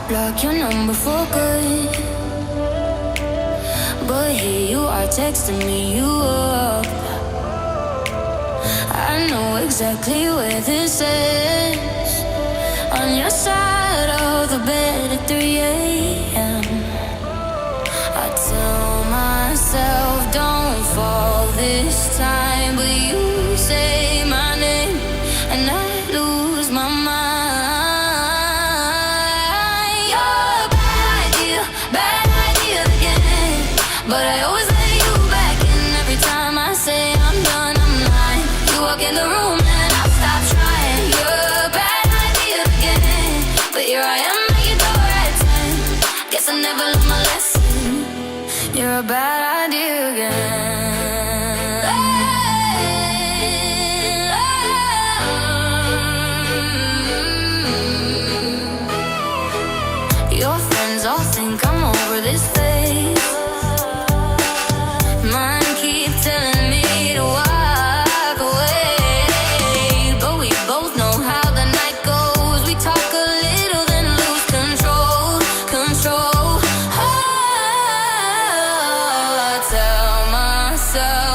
I'd block your number for good, but here you are texting me you up. I know exactly where this is, on your side of the bed at 3 a.m. I tell myself don't fall this time, but you say my name and I lose my mind. You're a bad idea again, but I always let you back in every time I say I'm done, I'm lying. You walk in the room and I stop trying. You're a bad idea again, but here I am at your door at 10. Guess I never learned my lesson. You're a bad idea again. Your friends all think I'm over this phase. Mine keep telling me to walk away, but we both know how the night goes. We talk a little then lose control. I tell myself